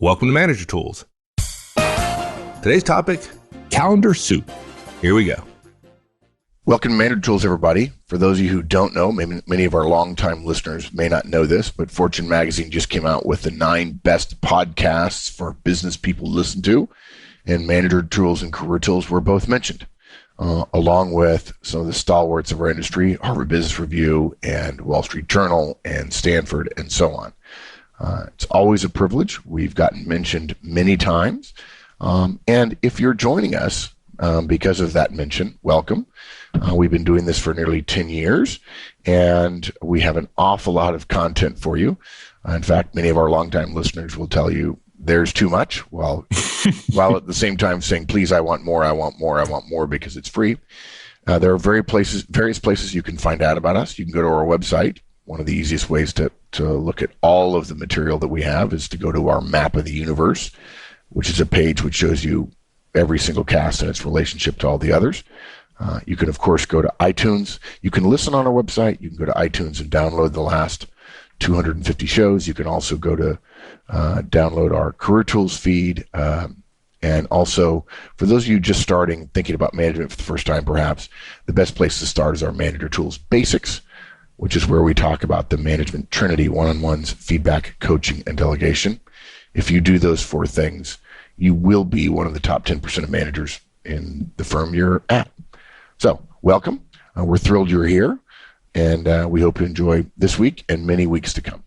Welcome to Manager Tools. Today's topic, calendar soup. Here we go. Welcome to Manager Tools, everybody. For those of you who don't know, maybe many of our longtime listeners may not know this, but Fortune Magazine just came out with the 9 best podcasts for business people to listen to, and Manager Tools and Career Tools were both mentioned, along with some of the stalwarts of our industry, Harvard Business Review and Wall Street Journal and Stanford and so on. It's always a privilege. We've gotten mentioned many times. And if you're joining us because of that mention, welcome. We've been doing this for nearly 10 years, and we have an awful lot of content for you. In fact, many of our longtime listeners will tell you there's too much, while at the same time saying, please, I want more, I want more, I want more, because it's free. There are various places you can find out about us. You can go to our website. One of the easiest ways to look at all of the material that we have is to go to our map of the universe, which is a page which shows you every single cast and its relationship to all the others. You can, of course, go to iTunes. You can listen on our website. You can go to iTunes and download the last 250 shows. You can also go to download our Career Tools feed. And also, for those of you just starting, thinking about management for the first time, perhaps, the best place to start is our Manager Tools Basics, which is where we talk about the management trinity: one-on-ones, feedback, coaching, and delegation. If you do those 4 things, you will be one of the top 10% of managers in the firm you're at. So, welcome. We're thrilled you're here, and we hope you enjoy this week and many weeks to come.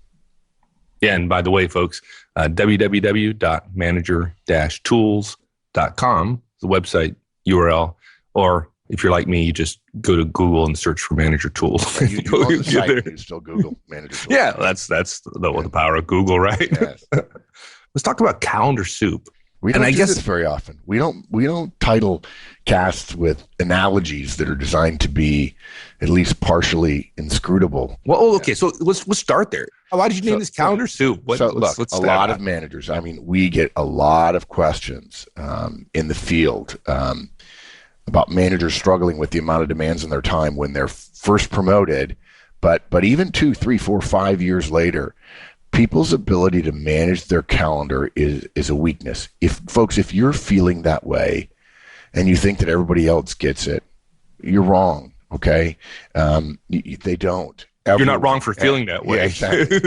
Yeah, and by the way, folks, www.manager-tools.com, the website URL, or if you're like me, you just go to Google and search for Manager Tools. You on the site, you still Google Manager Tools. Yeah, that's the power of Google, right? Yes. Let's talk about calendar soup. We don't do this very often. We don't title casts with analogies that are designed to be at least partially inscrutable. Well, okay, so let's start there. Why did you name this calendar soup? Let's a lot of managers. I mean, we get a lot of questions in the field about managers struggling with the amount of demands on their time when they're first promoted, but even 2, 3, 4, 5 years later, people's ability to manage their calendar is a weakness. If you're feeling that way and you think that everybody else gets it, you're wrong, okay? They don't. You're not wrong for feeling that way. Yeah, exactly.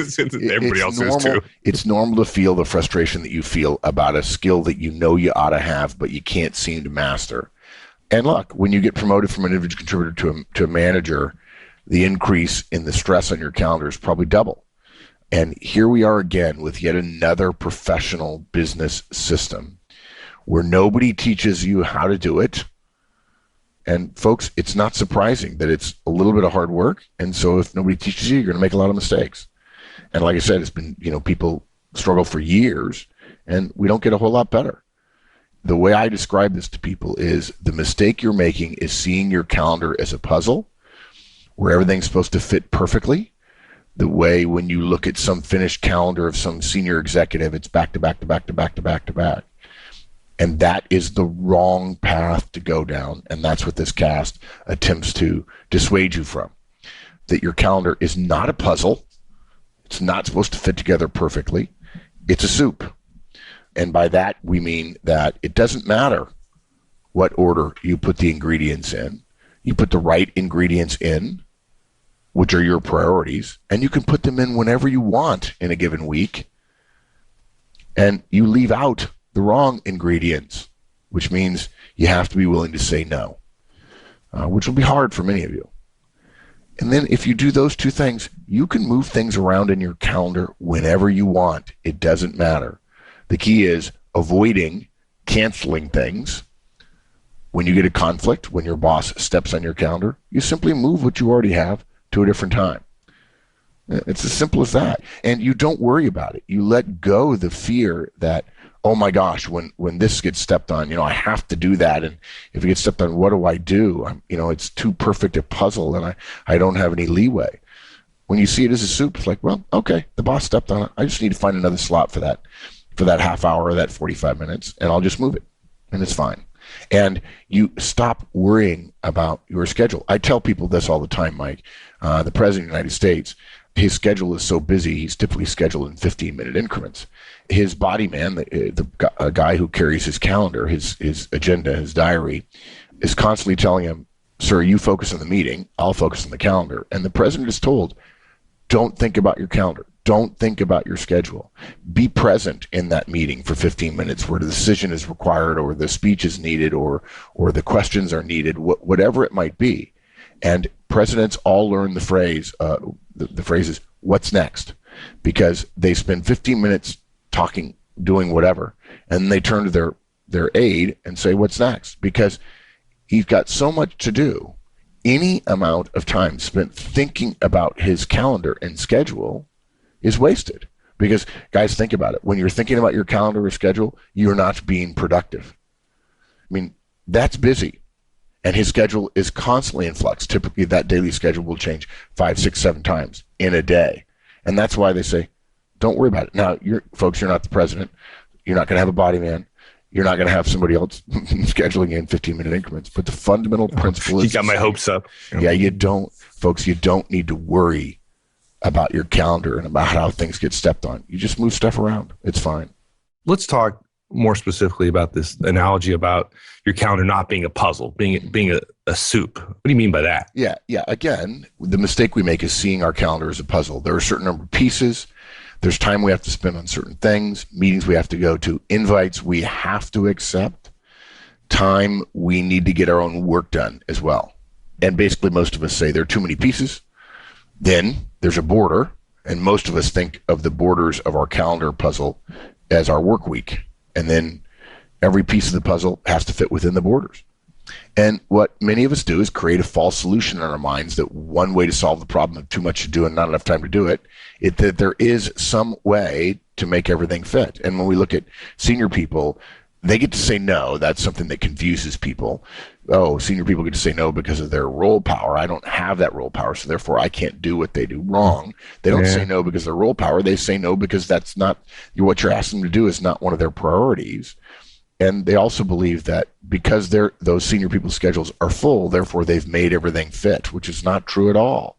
Everybody else is too. It's normal to feel the frustration that you feel about a skill that you know you ought to have, but you can't seem to master. And look, when you get promoted from an individual contributor to a manager, the increase in the stress on your calendar is probably double. And here we are again with yet another professional business system where nobody teaches you how to do it. And folks, it's not surprising that it's a little bit of hard work. And so if nobody teaches you, you're going to make a lot of mistakes. And like I said, it's been, people struggle for years and we don't get a whole lot better. The way I describe this to people is the mistake you're making is seeing your calendar as a puzzle where everything's supposed to fit perfectly. The way when you look at some finished calendar of some senior executive, it's back to back to back to back to back to back. And that is the wrong path to go down. And that's what this cast attempts to dissuade you from. That your calendar is not a puzzle. It's not supposed to fit together perfectly. It's a soup. And by that, we mean that it doesn't matter what order you put the ingredients in. You put the right ingredients in, which are your priorities, and you can put them in whenever you want in a given week. And you leave out the wrong ingredients, which means you have to be willing to say no, which will be hard for many of you. And then if you do those 2 things, you can move things around in your calendar whenever you want. It doesn't matter. The key is avoiding canceling things. When you get a conflict, when your boss steps on your calendar, you simply move what you already have to a different time. It's as simple as that. And you don't worry about it. You let go the fear that, oh my gosh, when this gets stepped on, I have to do that. And if it gets stepped on, what do I do? It's too perfect a puzzle and I don't have any leeway. When you see it as a soup, it's like, well, okay, the boss stepped on it. I just need to find another slot for that half hour or that 45 minutes, and I'll just move it, and it's fine. And you stop worrying about your schedule. I tell people this all the time, Mike. The President of the United States his schedule is so busy, he's typically scheduled in 15-minute increments. His body man, the guy who carries his calendar, his agenda, his diary, is constantly telling him, sir, you focus on the meeting, I'll focus on the calendar. And the president is told, don't think about your calendar. Don't think about your schedule. Be present in that meeting for 15 minutes where the decision is required or the speech is needed or the questions are needed, whatever it might be. And presidents all learn the phrase, the phrase is, what's next? Because they spend 15 minutes talking, doing whatever, and they turn to their aide and say, what's next? Because he's got so much to do. Any amount of time spent thinking about his calendar and schedule is wasted. Because, guys, think about it. When you're thinking about your calendar or schedule, you're not being productive. I mean, that's busy. And his schedule is constantly in flux. Typically, that daily schedule will change 5, 6, 7 times in a day. And that's why they say, don't worry about it. Now, you're not the president. You're not going to have a body man. You're not going to have somebody else scheduling in 15-minute increments. But the fundamental principle is... You got my hopes up. Yeah, you don't need to worry about your calendar and about how things get stepped on. You just move stuff around. It's fine. Let's talk more specifically about this analogy about your calendar not being a puzzle, being a soup. What do you mean by that? Yeah. Again, the mistake we make is seeing our calendar as a puzzle. There are a certain number of pieces. There's time we have to spend on certain things, meetings we have to go to, invites we have to accept, time we need to get our own work done as well. And basically most of us say there are too many pieces. Then there's a border, and most of us think of the borders of our calendar puzzle as our work week. And then every piece of the puzzle has to fit within the borders. And what many of us do is create a false solution in our minds that one way to solve the problem of too much to do and not enough time to do it, that there is some way to make everything fit. And when we look at senior people, they get to say no. That's something that confuses people. Oh, senior people get to say no because of their role power. I don't have that role power, so therefore I can't do what they do wrong. They don't say no because of their role power. They say no because that's not what you're asking them to do is not one of their priorities. And they also believe that because those senior people's schedules are full, therefore they've made everything fit, which is not true at all.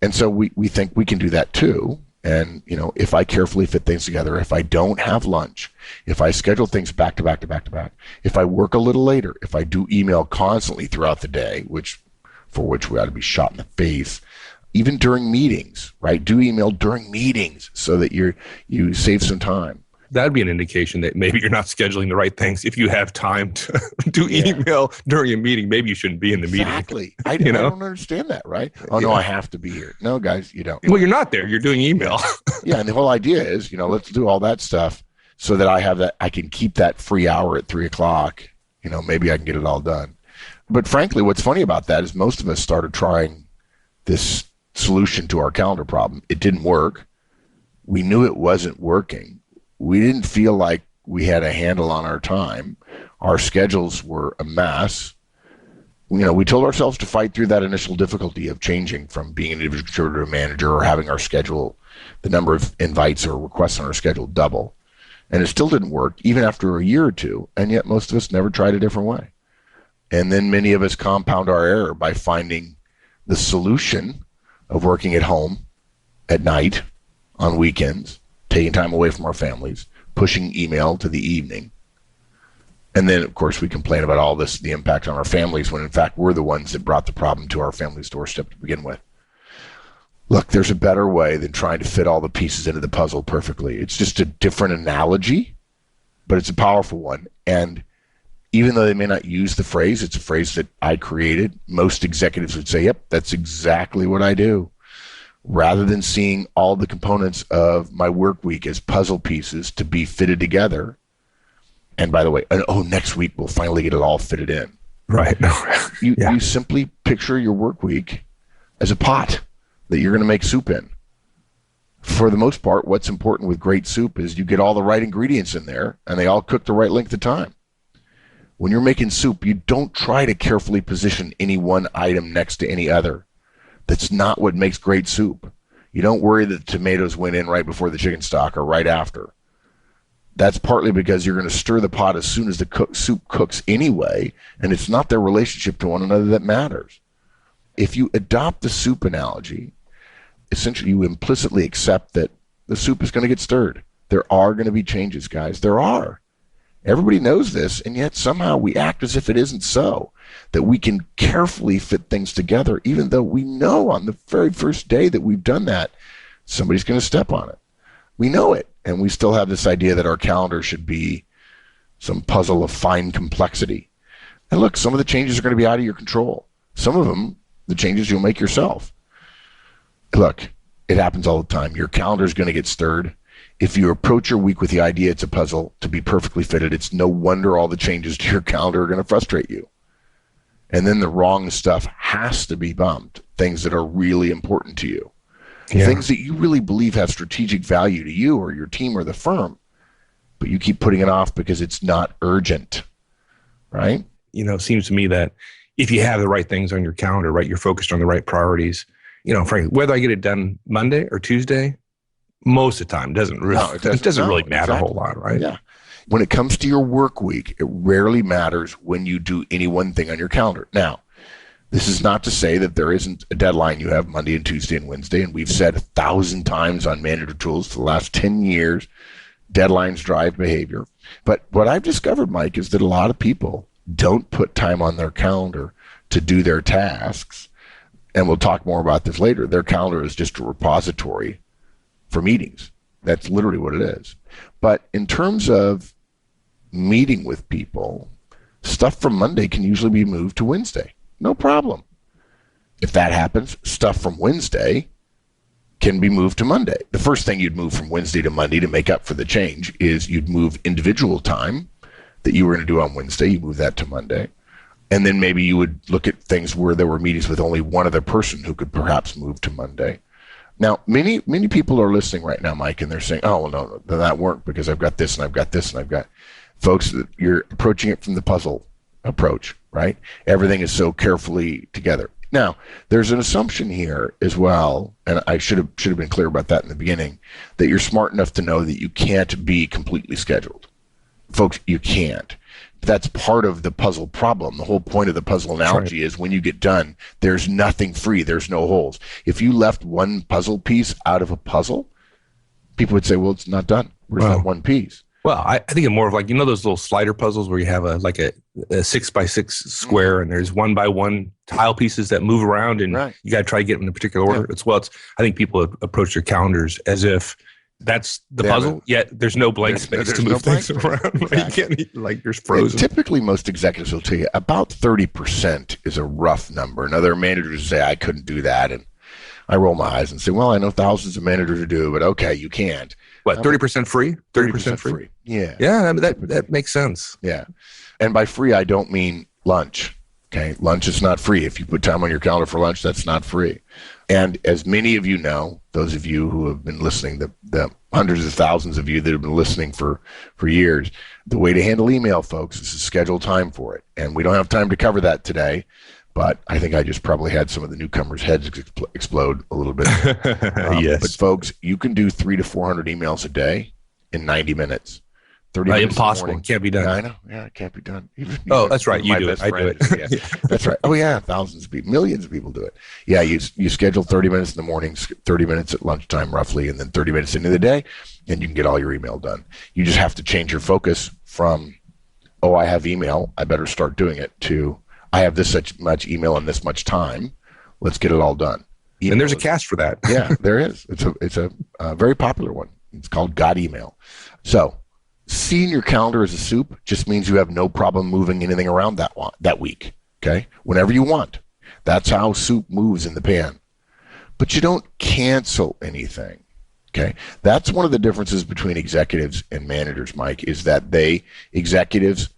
And so we think we can do that too. And, if I carefully fit things together, if I don't have lunch, if I schedule things back to back to back to back, if I work a little later, if I do email constantly throughout the day, for which we ought to be shot in the face, even during meetings, right? Do email during meetings so that you save some time. That'd be an indication that maybe you're not scheduling the right things. If you have time to do email during a meeting, maybe you shouldn't be in the meeting. Exactly. I don't understand that, right? Oh, no, I have to be here. No, guys, you don't. Well, you're not there. You're doing email. Yeah, and the whole idea is, let's do all that stuff so that I can keep that free hour at 3 o'clock. Maybe I can get it all done. But frankly, what's funny about that is most of us started trying this solution to our calendar problem. It didn't work. We knew it wasn't working. We didn't feel like we had a handle on our time. Our schedules were a mess. We told ourselves to fight through that initial difficulty of changing from being an individual contributor to a manager or having our schedule, the number of invites or requests on our schedule double. And it still didn't work, even after a year or two. And yet most of us never tried a different way. And then many of us compound our error by finding the solution of working at home at night, on weekends, taking time away from our families, pushing email to the evening. And then, of course, we complain about all this, the impact on our families, when in fact we're the ones that brought the problem to our family's doorstep to begin with. Look, there's a better way than trying to fit all the pieces into the puzzle perfectly. It's just a different analogy, but it's a powerful one. And even though they may not use the phrase, it's a phrase that I created. Most executives would say, yep, that's exactly what I do. Rather than seeing all the components of my work week as puzzle pieces to be fitted together. And by the way, next week we'll finally get it all fitted in. Right. You simply picture your work week as a pot that you're going to make soup in. For the most part, what's important with great soup is you get all the right ingredients in there and they all cook the right length of time. When you're making soup, you don't try to carefully position any one item next to any other. That's not what makes great soup. You don't worry that the tomatoes went in right before the chicken stock or right after. That's partly because you're going to stir the pot as soon as the soup cooks anyway, and it's not their relationship to one another that matters. If you adopt the soup analogy, essentially you implicitly accept that the soup is going to get stirred. There are going to be changes, guys. There are. Everybody knows this, and yet somehow we act as if it isn't so, that we can carefully fit things together, even though we know on the very first day that we've done that, somebody's going to step on it. We know it, and we still have this idea that our calendar should be some puzzle of fine complexity. And look, some of the changes are going to be out of your control. Some of them, the changes you'll make yourself. Look, it happens all the time. Your calendar is going to get stirred. If you approach your week with the idea it's a puzzle to be perfectly fitted, it's no wonder all the changes to your calendar are going to frustrate you. And then the wrong stuff has to be bumped, things that are really important to you, things that you really believe have strategic value to you or your team or the firm, but you keep putting it off because it's not urgent, right? It seems to me that if you have the right things on your calendar, right, you're focused on the right priorities, frankly, whether I get it done Monday or Tuesday, most of the time it doesn't really matter a whole lot, right? Yeah. When it comes to your work week, it rarely matters when you do any one thing on your calendar. Now, this is not to say that there isn't a deadline you have Monday and Tuesday and Wednesday, and we've said 1,000 times on Manager Tools for the last 10 years, deadlines drive behavior. But what I've discovered, Mike, is that a lot of people don't put time on their calendar to do their tasks, and we'll talk more about this later. Their calendar is just a repository for meetings. That's literally what it is. But in terms of meeting with people, stuff from Monday can usually be moved to Wednesday. No problem. If that happens, stuff from Wednesday can be moved to Monday. The first thing you'd move from Wednesday to Monday to make up for the change is you'd move individual time that you were going to do on Wednesday. You move that to Monday. And then maybe you would look at things where there were meetings with only one other person who could perhaps move to Monday. Now, many people are listening right now, Mike, and they're saying, oh, well, no, that won't because I've got this and I've got this and I've got... Folks, you're approaching it from the puzzle approach, right? Everything is so carefully together. Now, there's an assumption here as well, and I should have been clear about that in the beginning, that you're smart enough to know that you can't be completely scheduled. Folks, you can't. That's part of the puzzle problem. The whole point of the puzzle analogy is when you get done, there's nothing free. There's no holes. If you left one puzzle piece out of a puzzle, people would say, well, it's not done. Where's that one piece? Well, I think of more of like, those little slider puzzles where you have a 6x6 square and there's 1x1 tile pieces that move around and you got to try to get them in a particular order. Yeah. I think people approach their calendars as if that's the puzzle, yet there's no blank space to move things around. Exactly. You can't, you're frozen. And typically, most executives will tell you about 30% is a rough number. Now, there are managers who say, I couldn't do that. And I roll my eyes and say, well, I know thousands of managers who do, but okay, you can't. What, 30% free? 30% free? Yeah. Yeah, that makes sense. Yeah. And by free, I don't mean lunch. Okay, lunch is not free. If you put time on your calendar for lunch, that's not free. And as many of you know, those of you who have been listening, the hundreds of thousands of you that have been listening for years, the way to handle email, folks, is to schedule time for it. And we don't have time to cover that today, but I think I just probably had some of the newcomers' heads explode a little bit. Yes. But folks, you can do 300 to 400 emails a day in 90 minutes. 30 minutes impossible. It can't be done. Yeah, I know. Yeah, it can't be done. That's right. You do it. I do it. Yeah. That's right. Oh, yeah. Thousands of people, millions of people do it. Yeah, you schedule 30 minutes in the morning, 30 minutes at lunchtime roughly, and then 30 minutes into the day, and you can get all your email done. You just have to change your focus from, oh, I have email, I better start doing it, to I have this much email in this much time. Let's get it all done. Email and there's a cast for that. Yeah, there is. It's a very popular one. It's called Got Email. So seeing your calendar as a soup just means you have no problem moving anything around that week, okay? Whenever you want. That's how soup moves in the pan. But you don't cancel anything, okay? That's one of the differences between executives and managers, Mike, is that executives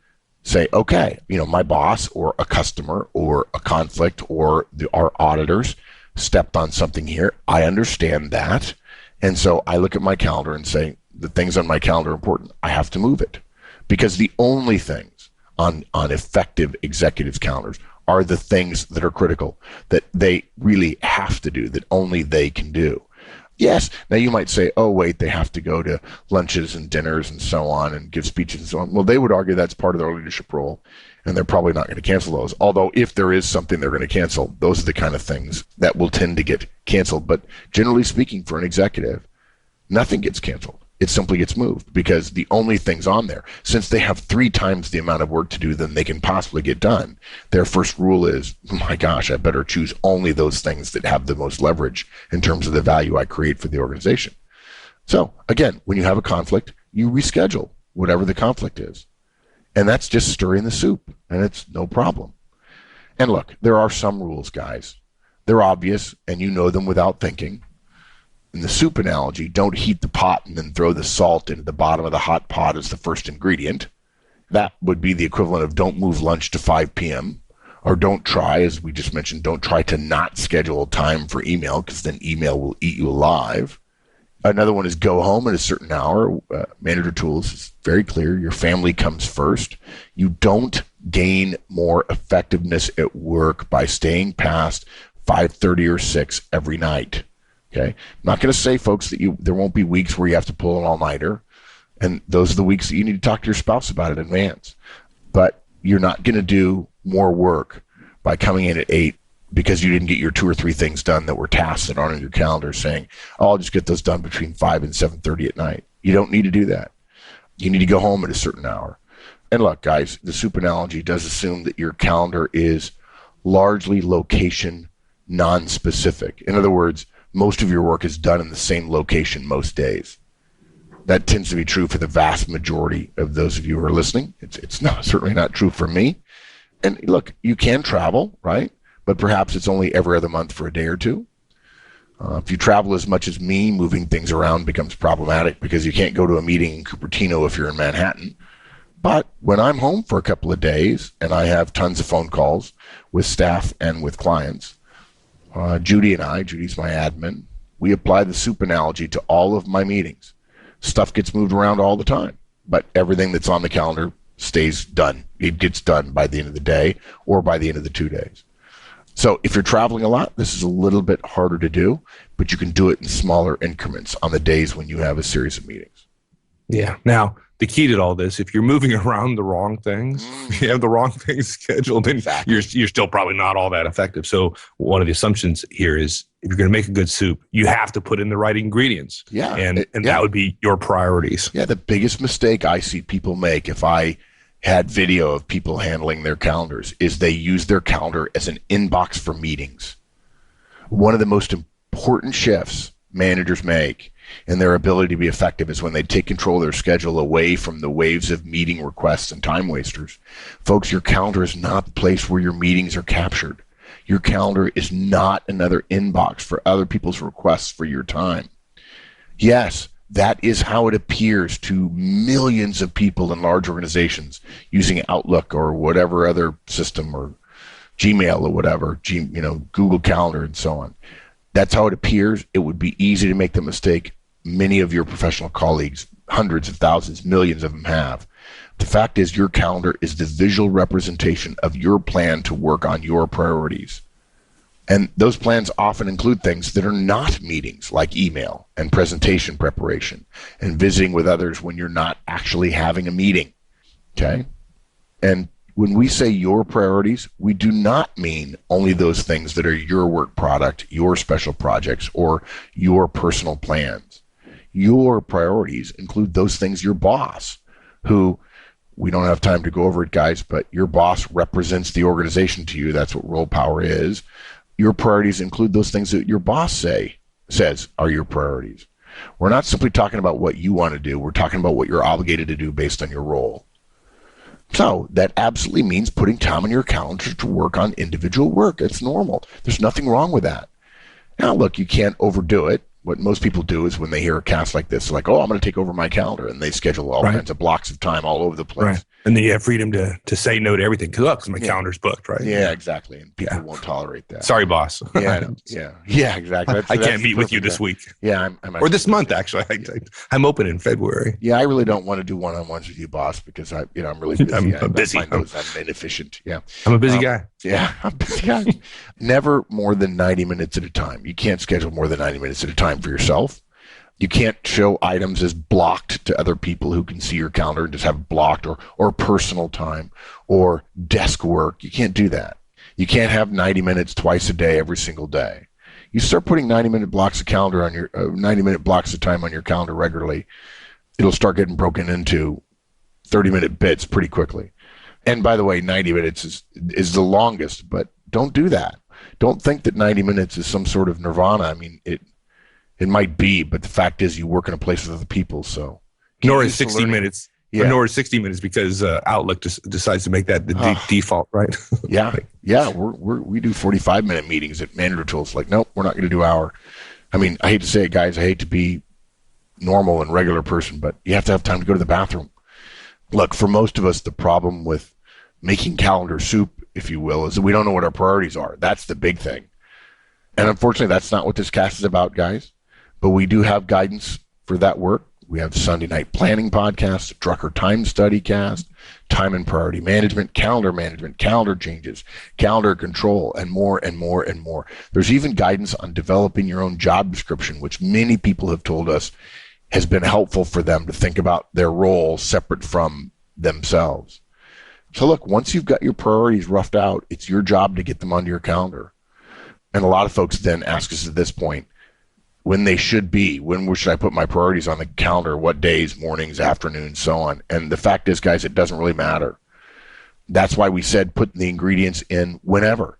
say, okay, my boss or a customer or a conflict or our auditors stepped on something here. I understand that. And so I look at my calendar and say, the things on my calendar are important. I have to move it, because the only things on effective executives' calendars are the things that are critical, that they really have to do, that only they can do. Yes. Now you might say, oh, wait, they have to go to lunches and dinners and so on and give speeches and so on. Well, they would argue that's part of their leadership role, and they're probably not going to cancel those. Although if there is something they're going to cancel, those are the kind of things that will tend to get canceled. But generally speaking, for an executive, nothing gets canceled. It simply gets moved because the only things on there, since they have 3 times the amount of work to do than they can possibly get done, their first rule is, my gosh, I better choose only those things that have the most leverage in terms of the value I create for the organization. So again, when you have a conflict, you reschedule whatever the conflict is. And that's just stirring the soup, and it's no problem. And look, there are some rules, guys. They're obvious, and you know them without thinking. In the soup analogy, don't heat the pot and then throw the salt into the bottom of the hot pot as the first ingredient. That would be the equivalent of don't move lunch to 5 p.m. Or don't try, as we just mentioned, don't try to not schedule time for email because then email will eat you alive. Another one is go home at a certain hour. Manager Tools is very clear. Your family comes first. You don't gain more effectiveness at work by staying past 5:30 or 6 every night. Okay, I'm not going to say, folks, that there won't be weeks where you have to pull an all-nighter, and those are the weeks that you need to talk to your spouse about in advance. But you're not going to do more work by coming in at 8 because you didn't get your 2 or 3 things done that were tasks that aren't on your calendar saying, oh, I'll just get those done between 5 and 7:30 at night. You don't need to do that. You need to go home at a certain hour. And look, guys, the soup analogy does assume that your calendar is largely location non-specific. In other words, most of your work is done in the same location most days. That tends to be true for the vast majority of those of you who are listening. It's not certainly not true for me. And look, you can travel, right? But perhaps it's only every other month for a day or two. If you travel as much as me, moving things around becomes problematic because you can't go to a meeting in Cupertino if you're in Manhattan. But when I'm home for a couple of days and I have tons of phone calls with staff and with clients, Judy's my admin, we apply the soup analogy to all of my meetings. Stuff gets moved around all the time, but everything that's on the calendar stays done. It gets done by the end of the day or by the end of the 2 days. So if you're traveling a lot, this is a little bit harder to do, but you can do it in smaller increments on the days when you have a series of meetings. Yeah. Now, the key to all this, if you're moving around the wrong things, you have the wrong things scheduled, then you're still probably not all that effective. So one of the assumptions here is if you're going to make a good soup, you have to put in the right ingredients. Yeah. And that would be your priorities. Yeah. The biggest mistake I see people make, if I had video of people handling their calendars, is they use their calendar as an inbox for meetings. One of the most important shifts managers make in their ability to be effective is when they take control of their schedule away from the waves of meeting requests and time wasters. Folks, your calendar is not the place where your meetings are captured. Your calendar is not another inbox for other people's requests for your time. Yes, that is how it appears to millions of people in large organizations using Outlook or whatever other system, or Gmail or whatever, Google Calendar and so on. That's how it appears. It would be easy to make the mistake many of your professional colleagues, hundreds of thousands, millions of them have. The fact is, your calendar is the visual representation of your plan to work on your priorities. And those plans often include things that are not meetings, like email and presentation preparation and visiting with others when you're not actually having a meeting. Okay? And when we say your priorities, we do not mean only those things that are your work product, your special projects, or your personal plans. Your priorities include those things your boss, who, we don't have time to go over it, guys, but your boss represents the organization to you. That's what role power is. Your priorities include those things that your boss says are your priorities. We're not simply talking about what you want to do. We're talking about what you're obligated to do based on your role. So that absolutely means putting time on your calendar to work on individual work. It's normal. There's nothing wrong with that. Now, look, you can't overdo it. What most people do is when they hear a cast like this, like, oh, I'm going to take over my calendar, and they schedule all kinds of blocks of time all over the place. Right. And then you have freedom to say no to everything because my calendar's booked, right? Yeah, exactly. And people won't tolerate that. Sorry, boss. Yeah, exactly. I can't meet with you this week. Yeah, or this month actually. I'm open in February. Yeah, I really don't want to do one-on-ones with you, boss, because I'm really busy. I'm busy. I'm inefficient. Yeah, I'm a busy guy. Yeah, I'm a busy guy. Never more than 90 minutes at a time. You can't schedule more than 90 minutes at a time for yourself. You can't show items as blocked to other people who can see your calendar and just have it blocked, or personal time or desk work. You can't do that. You can't have 90 minutes twice a day, every single day. You start putting 90-minute blocks of calendar on your 90-minute blocks of time on your calendar regularly, it'll start getting broken into 30-minute bits pretty quickly. And by the way, 90 minutes is the longest, but don't do that. Don't think that 90 minutes is some sort of nirvana. I mean, it might be, but the fact is you work in a place with other people, so. Nor is 60 minutes. Yeah. Nor is 60 minutes because Outlook decides to make that the default, right? Yeah. We do 45-minute meetings at Manager Tools. Like, nope, we're not going to do hour. I mean, I hate to say it, guys. I hate to be normal and regular person, but you have to have time to go to the bathroom. Look, for most of us, the problem with making calendar soup, if you will, is that we don't know what our priorities are. That's the big thing. And unfortunately, that's not what this cast is about, guys. But we do have guidance for that work. We have Sunday Night Planning Podcast, Drucker Time Study Cast, Time and Priority Management, Calendar Changes, Calendar Control, and more and more and more. There's even guidance on developing your own job description, which many people have told us has been helpful for them to think about their role separate from themselves. So look, once you've got your priorities roughed out, it's your job to get them onto your calendar. And a lot of folks then ask us at this point, when they should be, when should I put my priorities on the calendar, what days, mornings, afternoons, so on. And the fact is, guys, it doesn't really matter. That's why we said put the ingredients in whenever.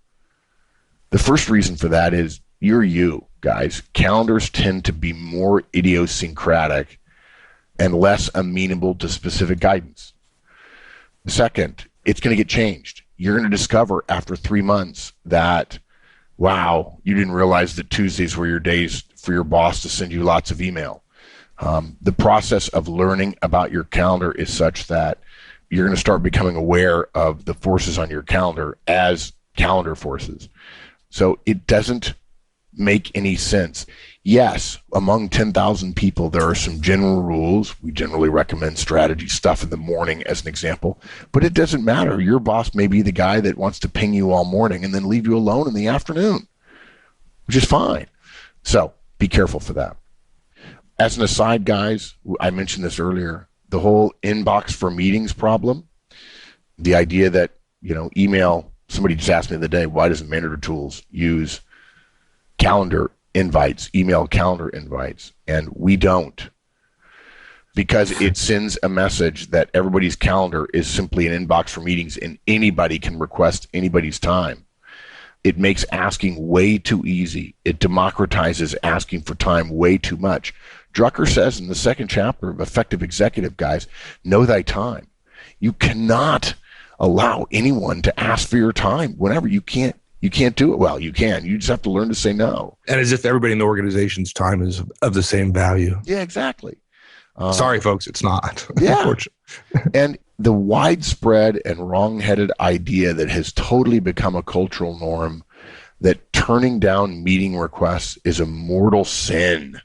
The first reason for that is you're you, guys. Calendars tend to be more idiosyncratic and less amenable to specific guidance. Second, it's going to get changed. You're going to discover after 3 months that, wow, you didn't realize that Tuesdays were your days for your boss to send you lots of email. The process of learning about your calendar is such that you're going to start becoming aware of the forces on your calendar as calendar forces. So it doesn't make any sense. Yes, among 10,000 people, there are some general rules. We generally recommend strategy stuff in the morning as an example, but it doesn't matter. Your boss may be the guy that wants to ping you all morning and then leave you alone in the afternoon, which is fine. So be careful for that. As an aside, guys, I mentioned this earlier, the whole inbox for meetings problem, the idea that, email, somebody just asked me the other day, why doesn't Manager Tools use calendar invites, email calendar invites? And we don't, because it sends a message that everybody's calendar is simply an inbox for meetings and anybody can request anybody's time. It makes asking way too easy. It democratizes asking for time way too much. Drucker says in the second chapter of Effective Executive, guys, know thy time. You cannot allow anyone to ask for your time whenever. You can't do it. Well, you can. You just have to learn to say no. And as if everybody in the organization's time is of the same value. Yeah, exactly. Sorry, folks, it's not. Yeah. And the widespread and wrong-headed idea that has totally become a cultural norm that turning down meeting requests is a mortal sin.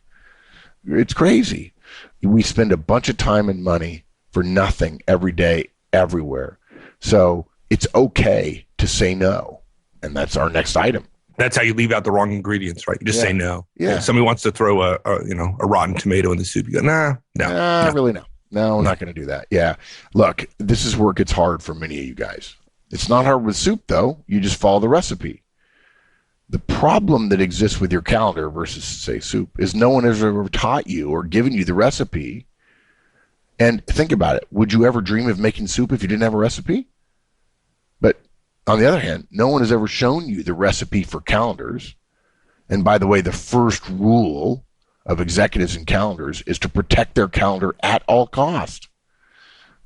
It's crazy. We spend a bunch of time and money for nothing every day, everywhere. So it's okay to say no. And that's our next item. That's how you leave out the wrong ingredients, right? You just say no. Yeah. If somebody wants to throw a rotten tomato in the soup, you go, no. Really no. No, I'm not going to do that. Yeah. Look, this is where it gets hard for many of you guys. It's not hard with soup, though. You just follow the recipe. The problem that exists with your calendar versus, say, soup is no one has ever taught you or given you the recipe. And think about it. Would you ever dream of making soup if you didn't have a recipe? But on the other hand, no one has ever shown you the recipe for calendars. And by the way, the first rule of executives and calendars is to protect their calendar at all cost.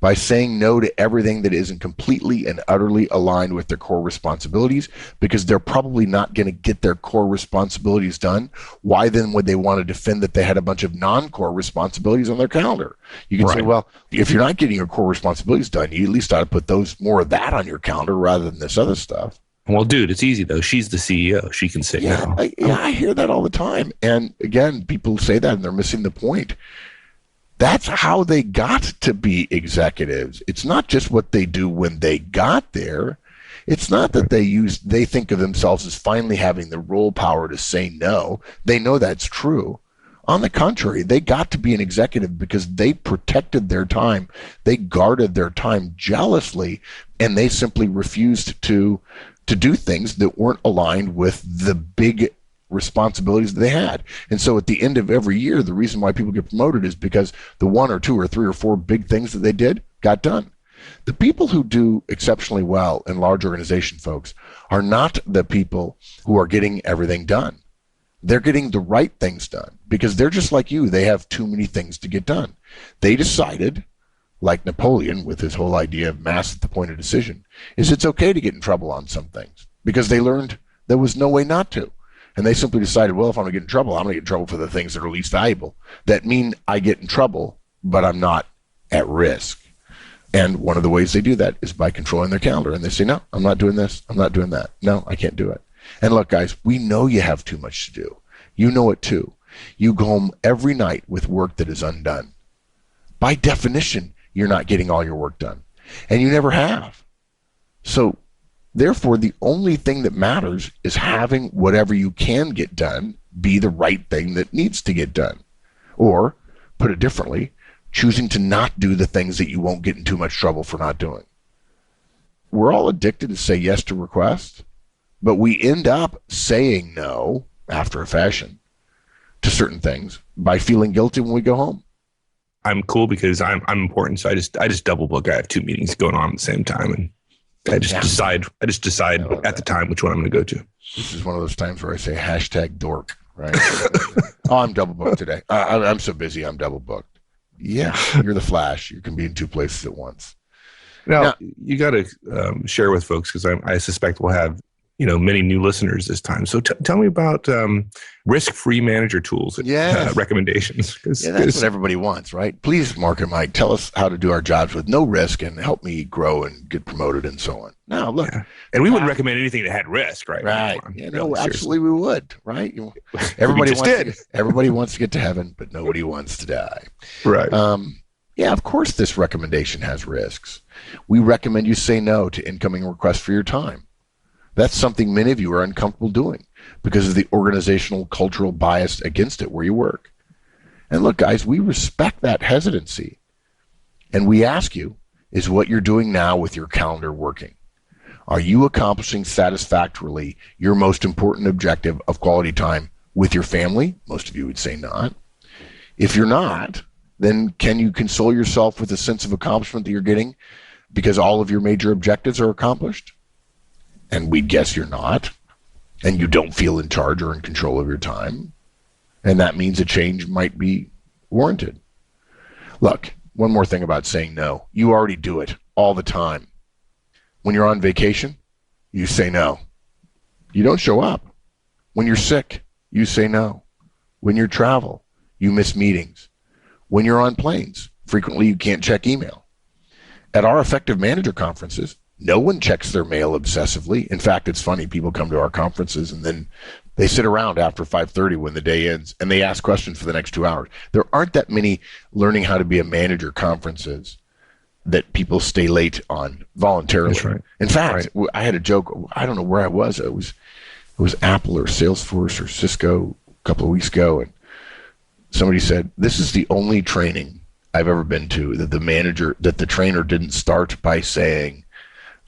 by saying no to everything that isn't completely and utterly aligned with their core responsibilities, because they're probably not going to get their core responsibilities done. Why then would they want to defend that they had a bunch of non-core responsibilities on their calendar? You can say, well, if you're not getting your core responsibilities done, you at least ought to put more of that on your calendar rather than this other stuff. Well, dude, it's easy, though. She's the CEO. She can say no. I hear that all the time. And again, people say that and they're missing the point. That's how they got to be executives. It's not just what they do when they got there. It's not that they think of themselves as finally having the role power to say no. They know that's true. On the contrary, they got to be an executive because they protected their time. They guarded their time jealously, and they simply refused to do things that weren't aligned with the big responsibilities that they had. And so at the end of every year, the reason why people get promoted is because the 1 or 2 or 3 or 4 big things that they did got done. The people who do exceptionally well in large organization, folks, are not the people who are getting everything done. They're getting the right things done because they're just like you. They have too many things to get done. They decided, like Napoleon with his whole idea of mass at the point of decision, is it's okay to get in trouble on some things because they learned there was no way not to. And they simply decided, well, if I'm going to get in trouble, I'm going to get in trouble for the things that are least valuable. That mean I get in trouble, but I'm not at risk. And one of the ways they do that is by controlling their calendar. And they say, no, I'm not doing this. I'm not doing that. No, I can't do it. And look, guys, we know you have too much to do. You know it too. You go home every night with work that is undone. By definition, you're not getting all your work done. And you never have. So therefore, the only thing that matters is having whatever you can get done be the right thing that needs to get done. Or, put it differently, choosing to not do the things that you won't get in too much trouble for not doing. We're all addicted to say yes to requests, but we end up saying no, after a fashion, to certain things by feeling guilty when we go home. I'm cool because I'm important, so I just double book. I have 2 meetings going on at the same time, and I just decide at the time which one I'm going to go to. This is one of those times where I say #dork, right? Oh, I'm double booked today. I'm so busy. I'm double booked. Yeah, you're the Flash. You can be in 2 places at once. Now you got to share with folks because I suspect we'll have many new listeners this time. So tell me about risk-free manager tools and recommendations. That's what everybody wants, right? Please, Mark and Mike, tell us how to do our jobs with no risk and help me grow and get promoted and so on. Now, look. Yeah. And we wouldn't recommend anything that had risk, right? Right. Absolutely we would, right? Everybody wants to get to heaven, but nobody wants to die. Right. Of course this recommendation has risks. We recommend you say no to incoming requests for your time. That's something many of you are uncomfortable doing because of the organizational cultural bias against it where you work. And look, guys, we respect that hesitancy. And we ask you, is what you're doing now with your calendar working? Are you accomplishing satisfactorily your most important objective of quality time with your family? Most of you would say not. If you're not, then can you console yourself with a sense of accomplishment that you're getting because all of your major objectives are accomplished? And we guess you're not, and you don't feel in charge or in control of your time, and that means a change might be warranted. Look, one more thing about saying no. You already do it all the time. When you're on vacation, you say no. You don't show up. When you're sick, you say no. When you travel, you miss meetings. When you're on planes, frequently you can't check email. At our Effective Manager conferences, no one checks their mail obsessively. In fact, it's funny. People come to our conferences and then they sit around after 5:30 when the day ends and they ask questions for the next 2 hours. There aren't that many learning how to be a manager conferences that people stay late on voluntarily. That's right. In fact, I had a joke. I don't know where I was. It was Apple or Salesforce or Cisco a couple of weeks ago. And somebody said, this is the only training I've ever been to that the trainer didn't start by saying,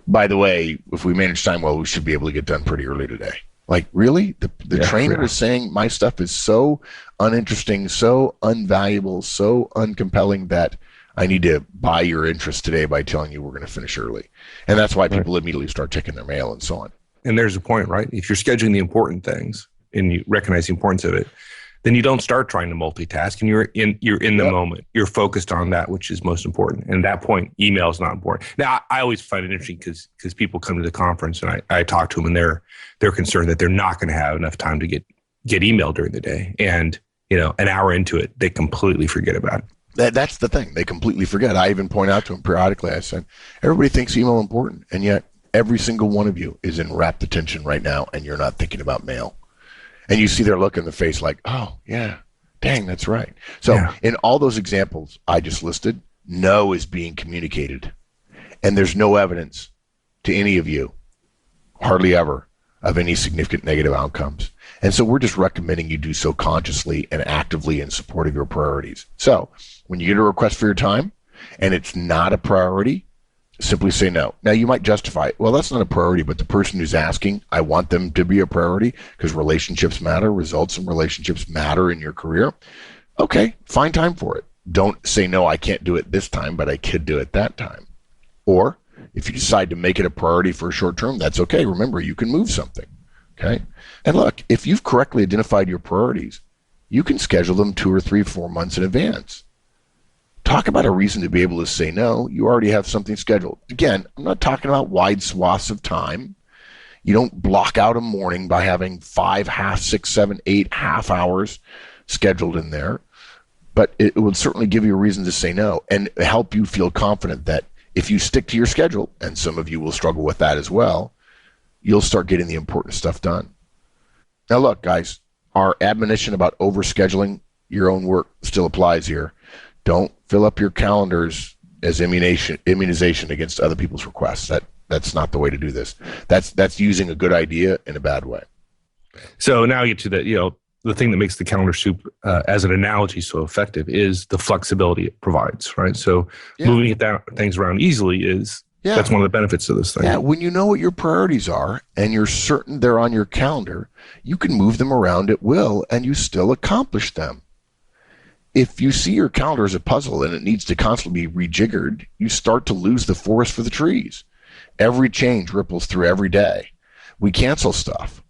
by the way, if we manage time well, we should be able to get done pretty early today. Like, really? The trainer is saying my stuff is so uninteresting, so unvaluable, so uncompelling that I need to buy your interest today by telling you we're going to finish early. And that's why people immediately start checking their mail and so on. And there's a point, right? If you're scheduling the important things and you recognize the importance of it, then you don't start trying to multitask, and you're in the moment. You're focused on that which is most important. And at that point, email is not important. Now, I always find it interesting because people come to the conference and I talk to them, and they're concerned that they're not going to have enough time to get email during the day. And an hour into it, they completely forget about it. That's the thing. They completely forget. I even point out to them periodically. I said, everybody thinks email is important, and yet every single one of you is in rapt attention right now, and you're not thinking about mail. And you see their look in the face like, oh, yeah, dang, that's right. So in all those examples I just listed, no is being communicated. And there's no evidence to any of you, hardly ever, of any significant negative outcomes. And so we're just recommending you do so consciously and actively in support of your priorities. So when you get a request for your time and it's not a priority, simply say no. Now, you might justify it. Well, that's not a priority, but the person who's asking, I want them to be a priority because relationships matter, results in relationships matter in your career. Okay, find time for it. Don't say, no, I can't do it this time, but I could do it that time. Or if you decide to make it a priority for a short term, that's okay. Remember, you can move something. Okay. And look, if you've correctly identified your priorities, you can schedule them 2 or 3, 4 months in advance. Talk about a reason to be able to say no. You already have something scheduled. Again, I'm not talking about wide swaths of time. You don't block out a morning by having 5, half, 6, 7, 8 half hours scheduled in there. But it will certainly give you a reason to say no and help you feel confident that if you stick to your schedule, and some of you will struggle with that as well, you'll start getting the important stuff done. Now, look, guys, our admonition about overscheduling your own work still applies here. Don't fill up your calendars as immunization against other people's requests. That's not the way to do this. That's using a good idea in a bad way. So now you get to the thing that makes the calendar soup as an analogy so effective is the flexibility it provides, right? So moving things around easily that's one of the benefits of this thing. Yeah, when you know what your priorities are and you're certain they're on your calendar, you can move them around at will and you still accomplish them. If you see your calendar as a puzzle and it needs to constantly be rejiggered, you start to lose the forest for the trees. Every change ripples through every day. We cancel stuff.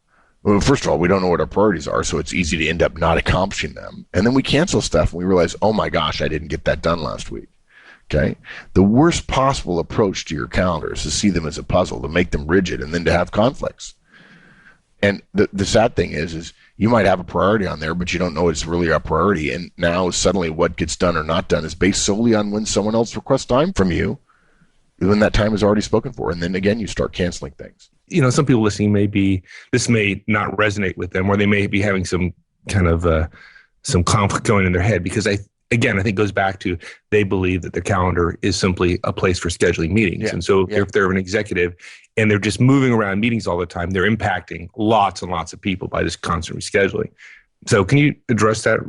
Well, first of all, we don't know what our priorities are, so it's easy to end up not accomplishing them. And then we cancel stuff and we realize, oh my gosh, I didn't get that done last week. Okay? The worst possible approach to your calendar is to see them as a puzzle, to make them rigid, and then to have conflicts. And the sad thing is you might have a priority on there, but you don't know it's really a priority. And now suddenly what gets done or not done is based solely on when someone else requests time from you, when that time is already spoken for. And then again, you start canceling things. Some people listening this may not resonate with them, or they may be having some kind of some conflict going in their head, because I think it goes back to they believe that their calendar is simply a place for scheduling meetings. And so if they're an executive and they're just moving around meetings all the time, they're impacting lots and lots of people by this constant rescheduling. So can you address that?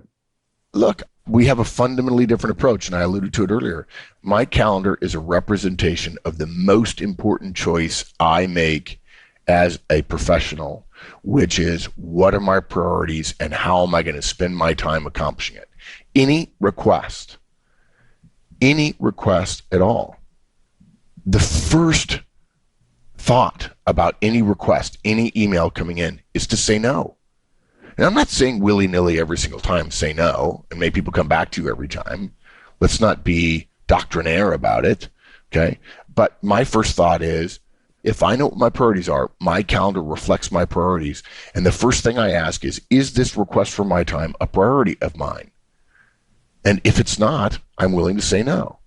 Look, we have a fundamentally different approach, and I alluded to it earlier. My calendar is a representation of the most important choice I make as a professional, which is what are my priorities and how am I going to spend my time accomplishing it? Any request at all, the first thought about any request, any email coming in is to say no. And I'm not saying willy-nilly every single time say no and make people come back to you every time. Let's not be doctrinaire about it, okay? But my first thought is, if I know what my priorities are, my calendar reflects my priorities. And the first thing I ask is this request for my time a priority of mine? And if it's not, I'm willing to say no.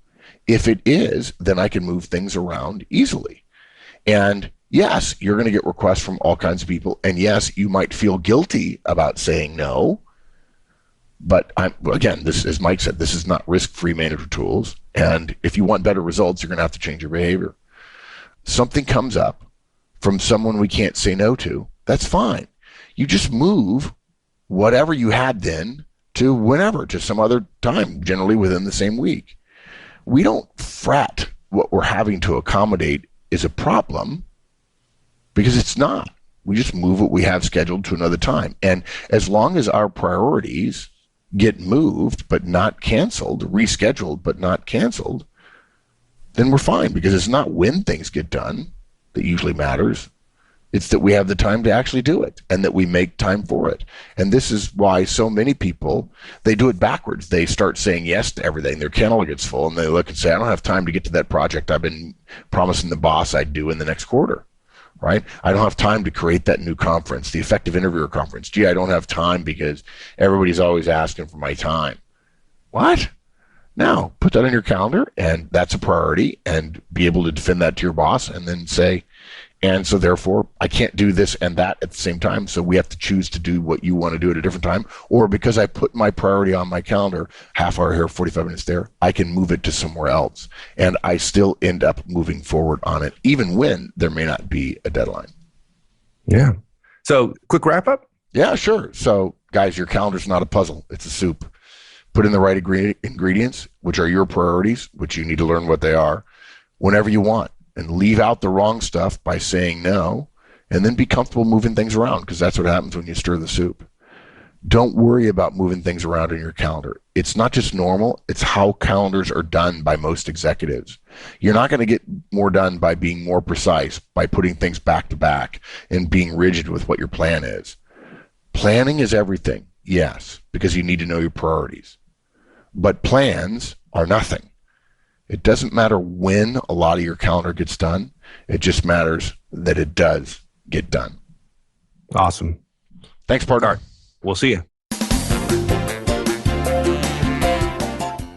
If it is, then I can move things around easily. And yes, you're going to get requests from all kinds of people. And yes, you might feel guilty about saying no. But again, this, as Mike said, this is not risk-free manager tools. And if you want better results, you're going to have to change your behavior. Something comes up from someone we can't say no to, that's fine. You just move whatever you had then to whenever, to some other time, generally within the same week. We don't fret what we're having to accommodate is a problem, because it's not. We just move what we have scheduled to another time. And as long as our priorities get moved but not canceled, rescheduled but not canceled, then we're fine, because it's not when things get done that usually matters. It's that we have the time to actually do it and that we make time for it. And this is why so many people, they do it backwards. They start saying yes to everything. Their calendar gets full and they look and say, I don't have time to get to that project I've been promising the boss I'd do in the next quarter. Right? I don't have time to create that new conference, the effective interviewer conference. Gee, I don't have time because everybody's always asking for my time. What? No, put that on your calendar, and that's a priority, and be able to defend that to your boss, and then say, and so therefore, I can't do this and that at the same time, so we have to choose to do what you want to do at a different time, or because I put my priority on my calendar, half hour here, 45 minutes there, I can move it to somewhere else, and I still end up moving forward on it, even when there may not be a deadline. Yeah. So, quick wrap up? Yeah, sure. So, guys, your calendar's not a puzzle. It's a soup. Put in the right ingredients, which are your priorities, which you need to learn what they are, whenever you want. And leave out the wrong stuff by saying no, and then be comfortable moving things around, because that's what happens when you stir the soup. Don't worry about moving things around in your calendar. It's not just normal, it's how calendars are done by most executives. You're not going to get more done by being more precise, by putting things back to back and being rigid with what your plan is. Planning is everything, yes, because you need to know your priorities. But plans are nothing. It doesn't matter when a lot of your calendar gets done. It just matters that it does get done. Awesome. Thanks, partner. Right. We'll see you.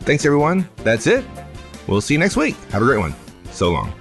Thanks, everyone. That's it. We'll see you next week. Have a great one. So long.